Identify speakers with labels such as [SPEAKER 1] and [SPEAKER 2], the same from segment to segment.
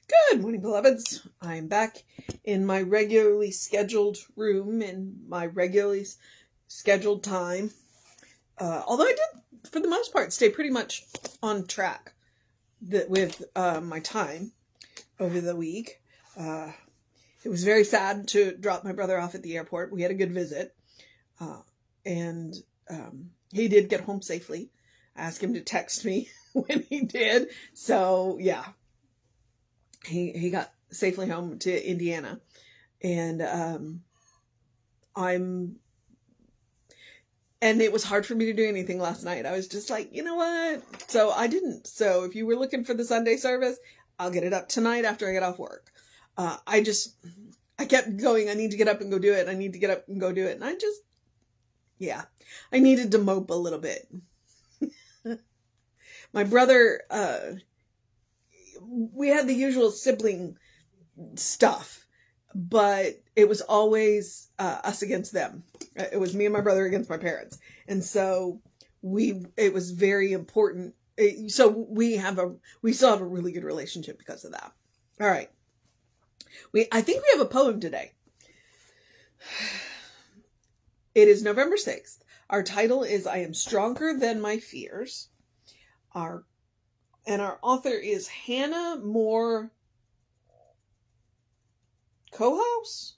[SPEAKER 1] Good morning, beloveds. I'm back in my regularly scheduled room in my regularly scheduled time. Although I did, for the most part, stay pretty much on track with my time over the week. It was very sad to drop my brother off at the airport. We had a good visit, and he did get home safely. I asked him to text me when he did. So, yeah. He got safely home to Indiana, and it was hard for me to do anything last night. I was just like, you know what? So I didn't. So if you were looking for the Sunday service, I'll get it up tonight after I get off work. I kept going. I need to get up and go do it. I need to get up and go do it. And I needed to mope a little bit. My brother, we had the usual sibling stuff, but it was always us against them. It was me and my brother against my parents. And so it was very important. So we still have a really good relationship because of that. All right. I think we have a poem today. It is November 6th. Our title is I Am Stronger Than My Fears. Our author is Hannah Moore Kohaus,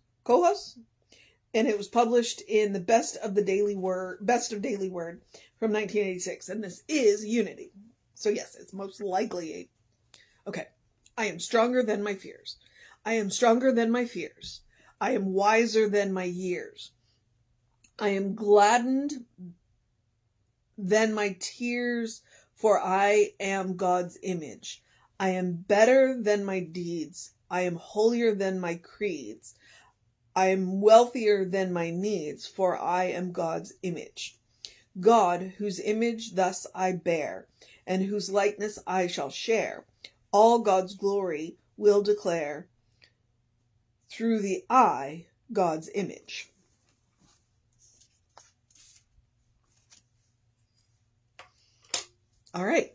[SPEAKER 1] and it was published in the Best of Daily Word from 1986, and this is Unity. So yes, it's most likely okay. I am stronger than my fears. I am stronger than my fears. I am wiser than my years. I am gladdened than my tears. For I am God's image. I am better than my deeds. I am holier than my creeds. I am wealthier than my needs, for I am God's image. God, whose image thus I bear, and whose likeness I shall share, all God's glory will declare through the I, God's image. All right.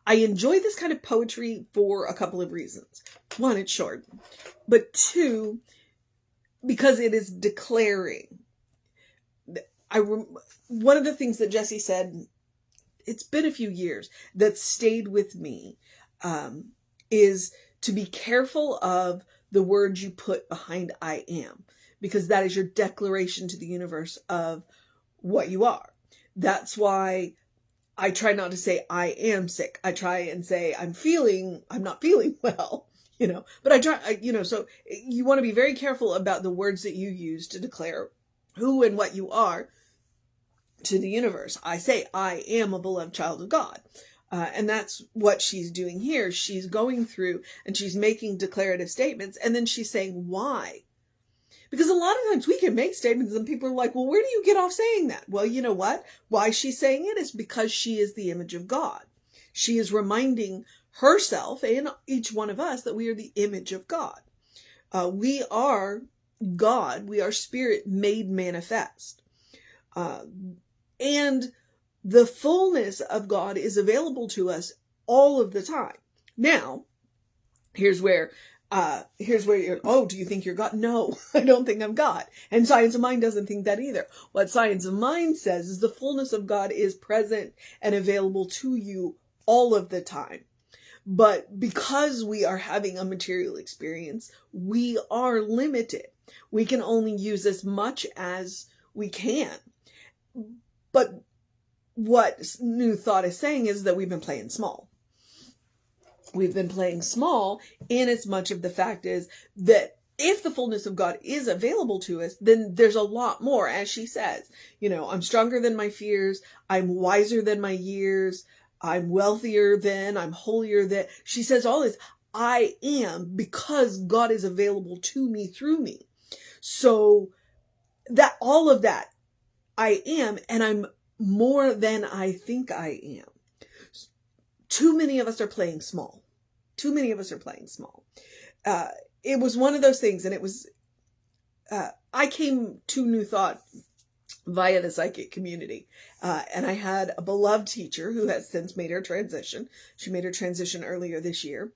[SPEAKER 1] I enjoy this kind of poetry for a couple of reasons. One, it's short. But two, because it is declaring. One of the things that Jesse said, it's been a few years, that stayed with me, is to be careful of the words you put behind I am. Because that is your declaration to the universe of what you are. That's why I try not to say I am sick. I try and say I'm not feeling well, but I try, so you want to be very careful about the words that you use to declare who and what you are to the universe. I say I am a beloved child of God. And that's what she's doing here. She's going through and she's making declarative statements, and then she's saying why. Because a lot of times we can make statements and people are like, well, where do you get off saying that? Well, you know what? Why she's saying it is because she is the image of God. She is reminding herself and each one of us that we are the image of God. We are God. We are spirit made manifest. And the fullness of God is available to us all of the time. Now, here's where you're, do you think you're God? No, I don't think I'm God. And Science of Mind doesn't think that either. What Science of Mind says is the fullness of God is present and available to you all of the time. But because we are having a material experience, we are limited. We can only use as much as we can. But what New Thought is saying is that we've been playing small. We've been playing small, in as much of the fact is that if the fullness of God is available to us, then there's a lot more, as she says. I'm stronger than my fears. I'm wiser than my years. I'm wealthier than, I'm holier than. She says all this. I am, because God is available to me through me. So that all of that, I am, and I'm more than I think I am. Too many of us are playing small. Too many of us are playing small. It was one of those things, and it was, I came to New Thought via the psychic community. And I had a beloved teacher who has since made her transition. She made her transition earlier this year.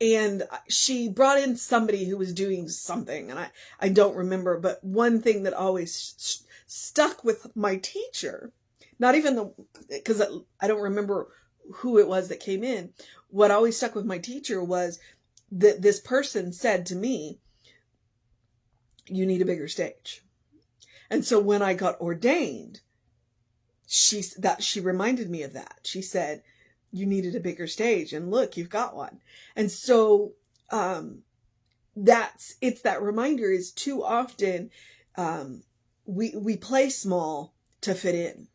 [SPEAKER 1] And she brought in somebody who was doing something, and I don't remember, but one thing that always stuck with my teacher, not even because I don't remember who it was that came in. What always stuck with my teacher was that this person said to me, "You need a bigger stage." And so when I got ordained, she reminded me of that. She said, "You needed a bigger stage, and look, you've got one." And so it's that reminder is too often we play small to fit in.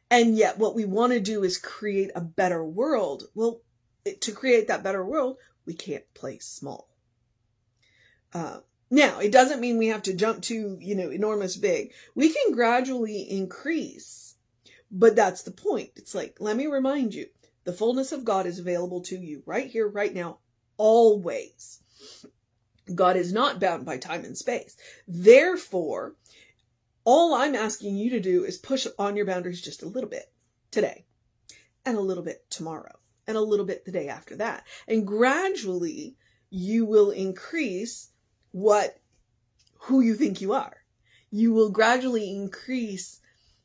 [SPEAKER 1] And yet what we want to do is create a better world. Well, to create that better world, we can't play small. Now, it doesn't mean we have to jump to, enormous big. We can gradually increase, but that's the point. It's like, let me remind you, the fullness of God is available to you right here, right now, always. God is not bound by time and space. Therefore, all I'm asking you to do is push on your boundaries just a little bit today, and a little bit tomorrow, and a little bit the day after that. And gradually, you will increase who you think you are. You will gradually increase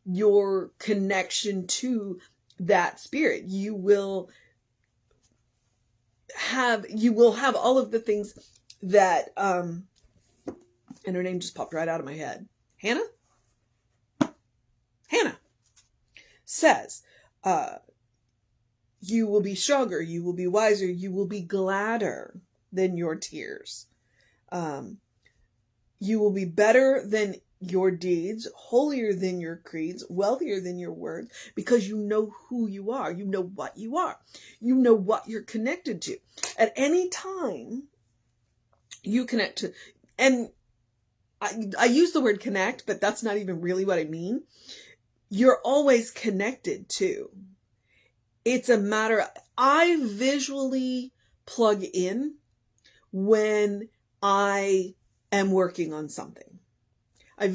[SPEAKER 1] your connection to that spirit. You will have all of the things that, and her name just popped right out of my head. Hannah says, you will be stronger, you will be wiser, you will be gladder than your tears. You will be better than your deeds, holier than your creeds, wealthier than your words, because you know who you are. You know what you are. You know what you're connected to. At any time, you connect to, and I use the word connect, but that's not even really what I mean. You're always connected to. It's a matter of, I visually plug in when I am working on something. I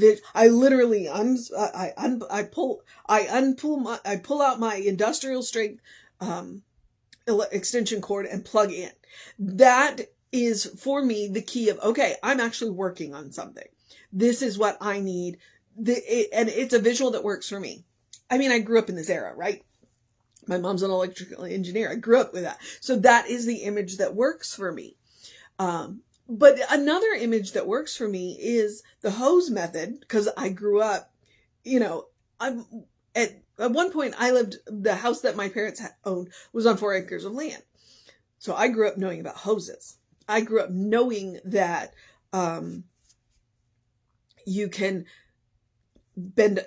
[SPEAKER 1] literally pull out my industrial strength extension cord and plug in. That is for me the key of, okay, I'm actually working on something. This is what I need. And it's a visual that works for me. I mean, I grew up in this era, right? My mom's an electrical engineer. I grew up with that. So that is the image that works for me. But another image that works for me is the hose method, because I grew up, at one point the house that my parents owned was on 4 acres of land. So I grew up knowing about hoses. I grew up knowing that, you can bend a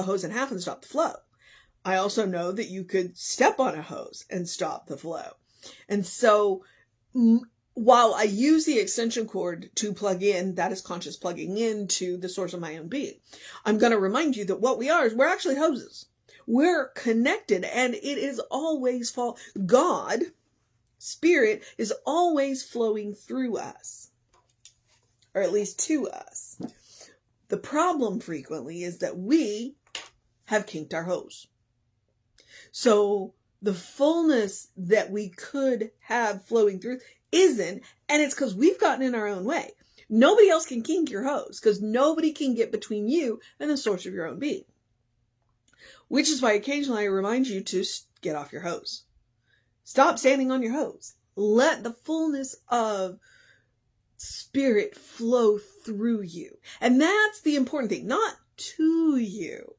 [SPEAKER 1] hose in half and stop the flow. I also know that you could step on a hose and stop the flow. And so while I use the extension cord to plug in, that is conscious plugging in to the source of my own being. I'm going to remind you that what we are is we're actually hoses. We're connected, and it is always God, spirit, is always flowing through us, or at least to us. The problem frequently is that we have kinked our hose. So the fullness that we could have flowing through isn't, and it's because we've gotten in our own way. Nobody else can kink your hose, because nobody can get between you and the source of your own being. Which is why occasionally I remind you to get off your hose. Stop standing on your hose. Let the fullness of spirit flow through you. And that's the important thing. Not to you,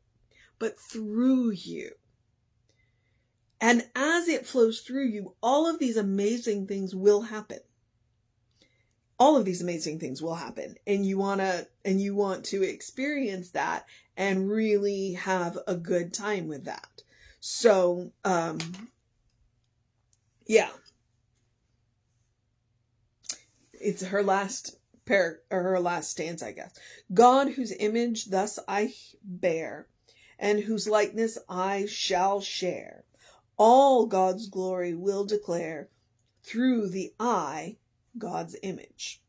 [SPEAKER 1] but through you. And as it flows through you, all of these amazing things will happen. All of these amazing things will happen. And you want to experience that and really have a good time with that. So, yeah. It's her last her last stanza, I guess. God, whose image thus I bear, and whose likeness I shall share, all God's glory will declare through the I, God's image.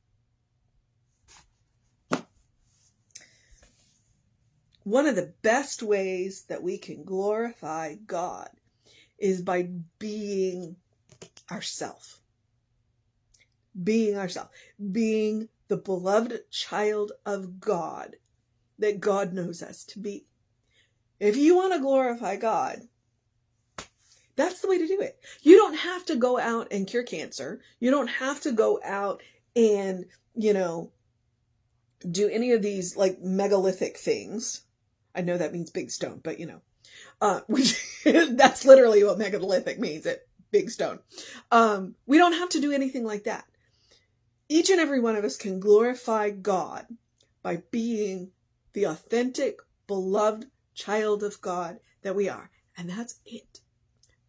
[SPEAKER 1] one of the best ways that we can glorify God is by being ourself. Being ourself. Being the beloved child of God that God knows us to be. If you want to glorify God, that's the way to do it. You don't have to go out and cure cancer. You don't have to go out and, do any of these like megalithic things. I know that means big stone, but which that's literally what megalithic means, it big stone. We don't have to do anything like that. Each and every one of us can glorify God by being the authentic, beloved child of God that we are. And that's it.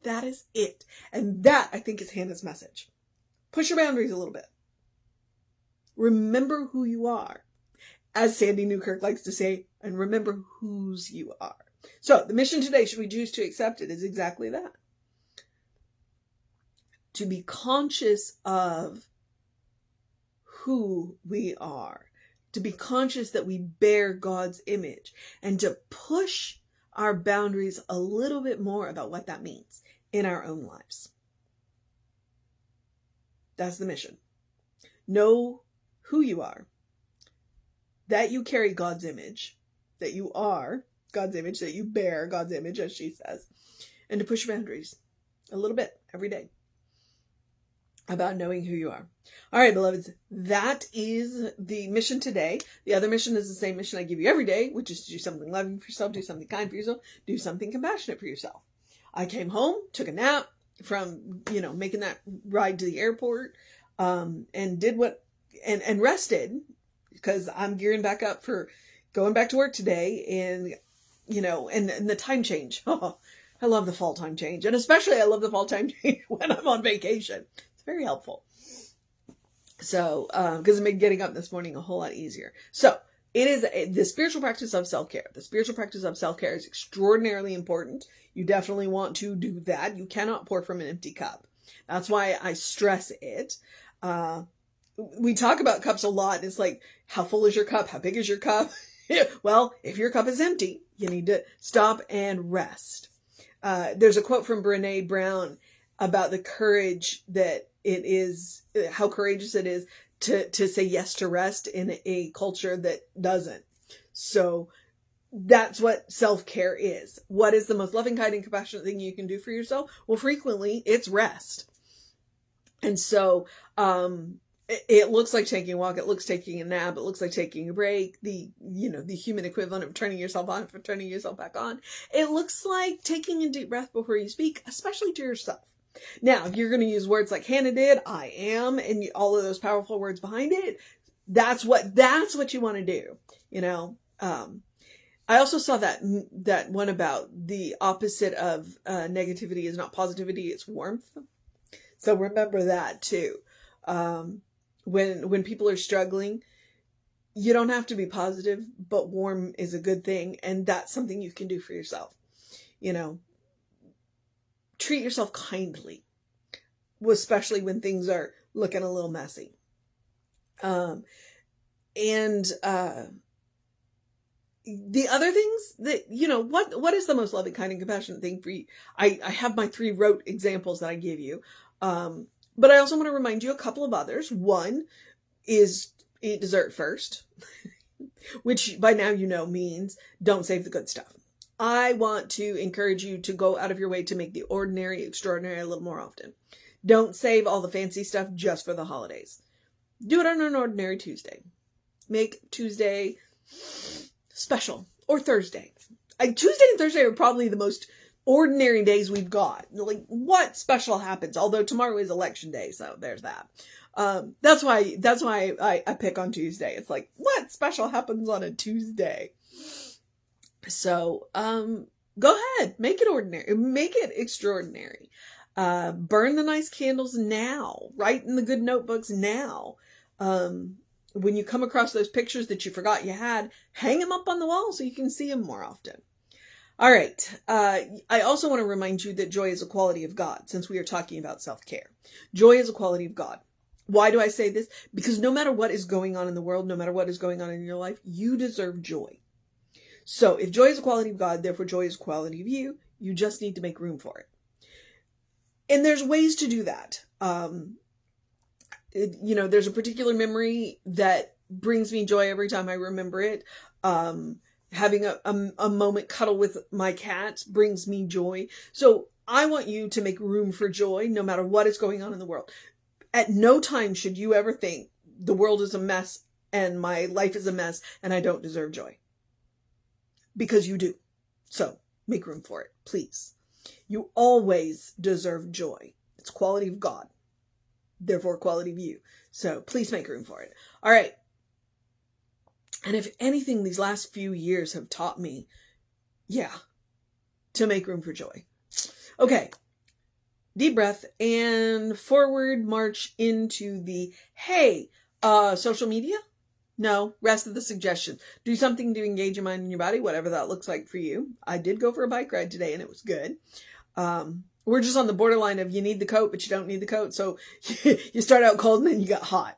[SPEAKER 1] That is it. And that, I think, is Hannah's message. Push your boundaries a little bit. Remember who you are. As Sandy Newkirk likes to say, and remember whose you are. So the mission today, should we choose to accept it, is exactly that. To be conscious of who we are. To be conscious that we bear God's image. And to push our boundaries a little bit more about what that means in our own lives. That's the mission. Know who you are. That you carry God's image. That you are God's image. That you bear God's image, as she says. And to push boundaries a little bit every day about knowing who you are. All right, beloveds, that is the mission today. The other mission is the same mission I give you every day, which is to do something loving for yourself, do something kind for yourself, do something compassionate for yourself. I came home, took a nap from, making that ride to the airport, and did and rested, because I'm gearing back up for going back to work today, and, and the time change. Oh, I love the fall time change. And especially I love the fall time change when I'm on vacation. It's very helpful. So, because it made getting up this morning a whole lot easier. So it is the spiritual practice of self-care. The spiritual practice of self-care is extraordinarily important. You definitely want to do that. You cannot pour from an empty cup. That's why I stress it. We talk about cups a lot. It's like, how full is your cup? How big is your cup? Well, if your cup is empty, you need to stop and rest. There's a quote from Brené Brown about the courage that it is, how courageous it is to say yes to rest in a culture that doesn't. So that's what self-care is. What is the most loving, kind, and compassionate thing you can do for yourself? Well, frequently it's rest. And so, it looks like taking a walk. It looks like taking a nap. It looks like taking a break. The human equivalent of turning yourself on for turning yourself back on. It looks like taking a deep breath before you speak, especially to yourself. Now, if you're going to use words like Hannah did, I am, and all of those powerful words behind it, that's what you want to do. I also saw that one about the opposite of negativity is not positivity, it's warmth. So remember that too. When people are struggling, you don't have to be positive, but warm is a good thing. And that's something you can do for yourself. Treat yourself kindly, especially when things are looking a little messy. The other things that, what is the most loving, kind, and compassionate thing for you? I have my 3 rote examples that I give you. But I also want to remind you a couple of others. One is eat dessert first, which by now means don't save the good stuff. I want to encourage you to go out of your way to make the ordinary extraordinary a little more often. Don't save all the fancy stuff just for the holidays. Do it on an ordinary Tuesday. Make Tuesday special, or Thursday. Tuesday and Thursday are probably the most ordinary days we've got. Like, what special happens? Although tomorrow is election day, so there's that. That's why I pick on Tuesday. It's like, what special happens on a Tuesday? So, go ahead, make it ordinary, make it extraordinary. Burn the nice candles now, write in the good notebooks now. When you come across those pictures that you forgot you had, hang them up on the wall so you can see them more often. All right. I also want to remind you that joy is a quality of God, since we are talking about self-care. Joy is a quality of God. Why do I say this? Because no matter what is going on in the world, no matter what is going on in your life, you deserve joy. So if joy is a quality of God, therefore joy is a quality of you. You just need to make room for it. And there's ways to do that. There's a particular memory that brings me joy every time I remember it. Having a moment cuddle with my cat brings me joy. So I want you to make room for joy no matter what is going on in the world. At no time should you ever think the world is a mess and my life is a mess and I don't deserve joy. Because you do. So make room for it, please. You always deserve joy. It's quality of God. Therefore, quality of you. So please make room for it. All right. And if anything, these last few years have taught me, to make room for joy. Okay. Deep breath and forward march into the, social media? No, rest of the suggestions. Do something to engage your mind and your body, whatever that looks like for you. I did go for a bike ride today and it was good. We're just on the borderline of you need the coat, but you don't need the coat. So you start out cold and then you got hot.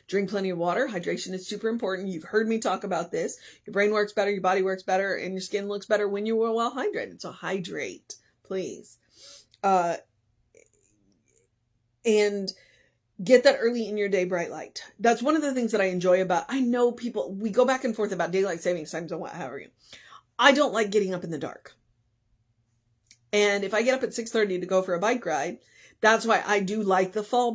[SPEAKER 1] Drink plenty of water. Hydration is super important. You've heard me talk about this. Your brain works better, your body works better, and your skin looks better when you are well hydrated. So hydrate, please. And get that early in your day bright light. That's one of the things that I enjoy about, I know people, we go back and forth about daylight savings times and what have you. I don't like getting up in the dark. And if I get up at 6:30 to go for a bike ride, that's why I do like the fall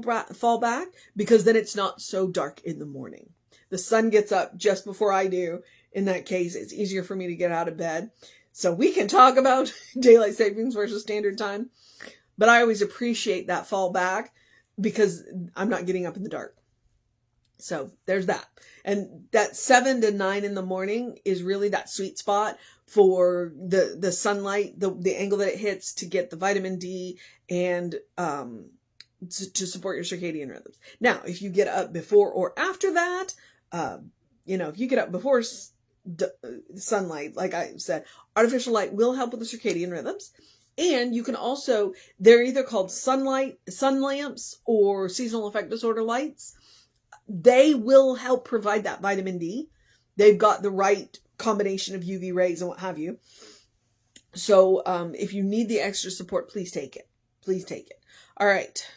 [SPEAKER 1] back, because then it's not so dark in the morning. The sun gets up just before I do. In that case, it's easier for me to get out of bed. So we can talk about daylight savings versus standard time. But I always appreciate that fall back because I'm not getting up in the dark. So there's that. And that 7 to 9 in the morning is really that sweet spot for the sunlight, the angle that it hits to get the vitamin D and to support your circadian rhythms. Now, if you get up before or after that, if you get up before sunlight, like I said, artificial light will help with the circadian rhythms. And you can also, they're either called sun lamps or seasonal affect disorder lights. They will help provide that vitamin D. They've got the right combination of UV rays and what have you. So if you need the extra support, please take it. Please take it. All right.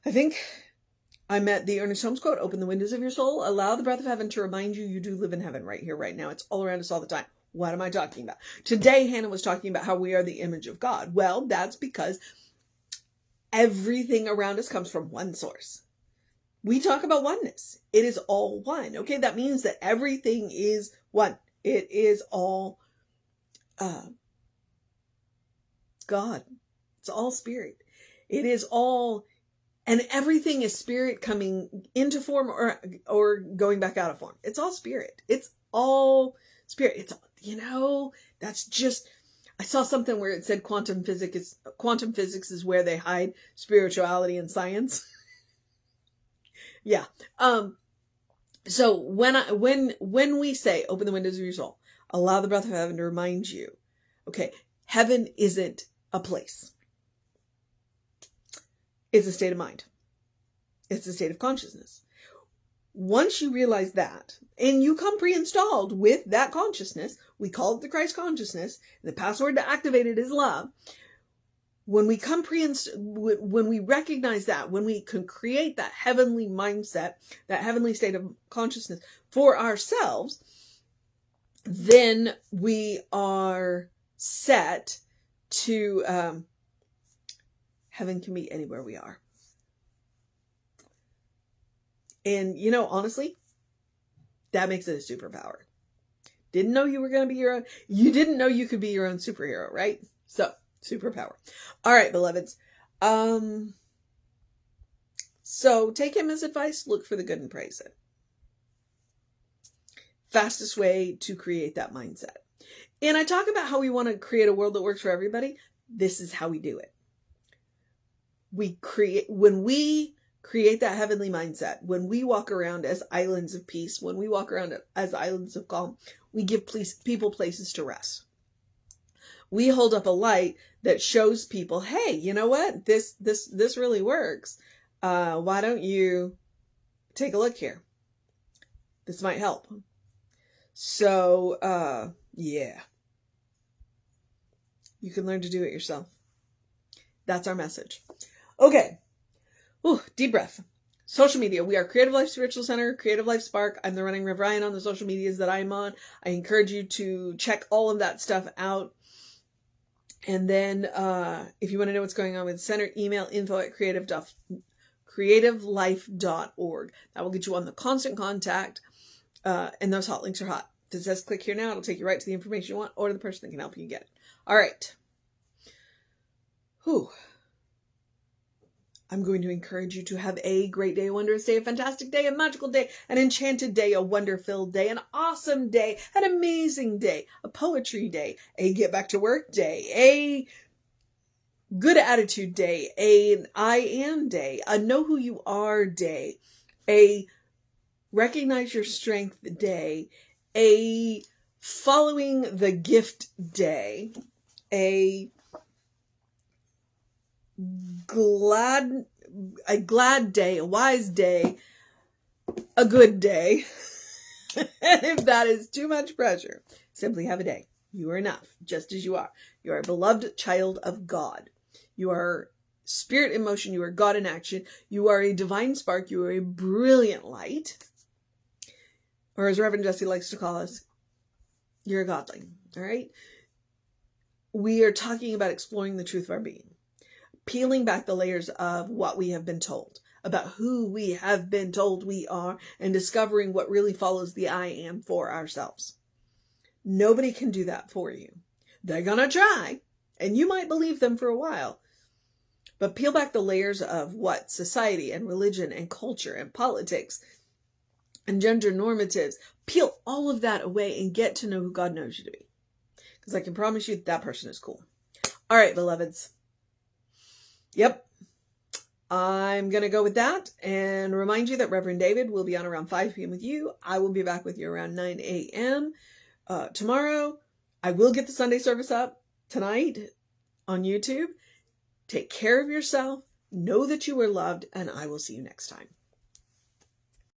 [SPEAKER 1] I think I met the Ernest Holmes quote, open the windows of your soul, allow the breath of heaven to remind you you do live in heaven right here, right now. It's all around us all the time. What am I talking about? Today, Hannah was talking about how we are the image of God. Well, that's because everything around us comes from one source. We talk about oneness. It is all one. Okay, that means that everything is one. It is all God. It's all spirit. It is all, and everything is spirit coming into form or going back out of form. It's all spirit. It's all spirit. It's, that's just, I saw something where it said quantum physics is where they hide spirituality and science. Yeah. So when we say open the windows of your soul, allow the breath of heaven to remind you, okay, heaven isn't a place. It's a state of mind. It's a state of consciousness. Once you realize that, and you come pre-installed with that consciousness, we call it the Christ consciousness, and the password to activate it is love. When we when we recognize that, when we can create that heavenly mindset, that heavenly state of consciousness for ourselves, then we are set to, heaven can be anywhere we are. And, honestly, that makes it a superpower. Didn't know you were going to be your own. You didn't know you could be your own superhero, right? So, superpower. All right, beloveds. So take him as advice. Look for the good and praise it. Fastest way to create that mindset. And I talk about how we want to create a world that works for everybody. This is how we do it. When we create that heavenly mindset, when we walk around as islands of peace, when we walk around as islands of calm, we give people places to rest. We hold up a light that shows people, hey, you know what? This really works. Why don't you take a look here? This might help. So, yeah. You can learn to do it yourself. That's our message. Okay. Ooh, deep breath. Social media. We are Creative Life Spiritual Center, Creative Life Spark. I'm the running Rev Ryan on the social medias that I'm on. I encourage you to check all of that stuff out. And then if you want to know what's going on with the center, email info@creativelife.org. That will get you on the constant contact. And those hot links are hot. If it says click here now, it'll take you right to the information you want or to the person that can help you get it. All right. Whew. I'm going to encourage you to have a great day, a wondrous day, a fantastic day, a magical day, an enchanted day, a wonder-filled day, an awesome day, an amazing day, a poetry day, a get back to work day, a good attitude day, an I am day, a know who you are day, a recognize your strength day, a following the gift day, a glad day, a wise day, a good day. And if that is too much pressure, simply have a day. You are enough, just as you are. You are a beloved child of God. You are spirit in motion. You are God in action. You are a divine spark. You are a brilliant light. Or as Reverend Jesse likes to call us, you're a godling. All right? We are talking about exploring the truth of our being. Peeling back the layers of what we have been told, about who we have been told we are, and discovering what really follows the I am for ourselves. Nobody can do that for you. They're going to try, and you might believe them for a while. But peel back the layers of what society and religion and culture and politics and gender normatives, peel all of that away and get to know who God knows you to be. Because I can promise you that person is cool. All right, beloveds. Yep. I'm going to go with that and remind you that Reverend David will be on around 5 p.m. with you. I will be back with you around 9 a.m. Tomorrow. I will get the Sunday service up tonight on YouTube. Take care of yourself. Know that you are loved, and I will see you next time.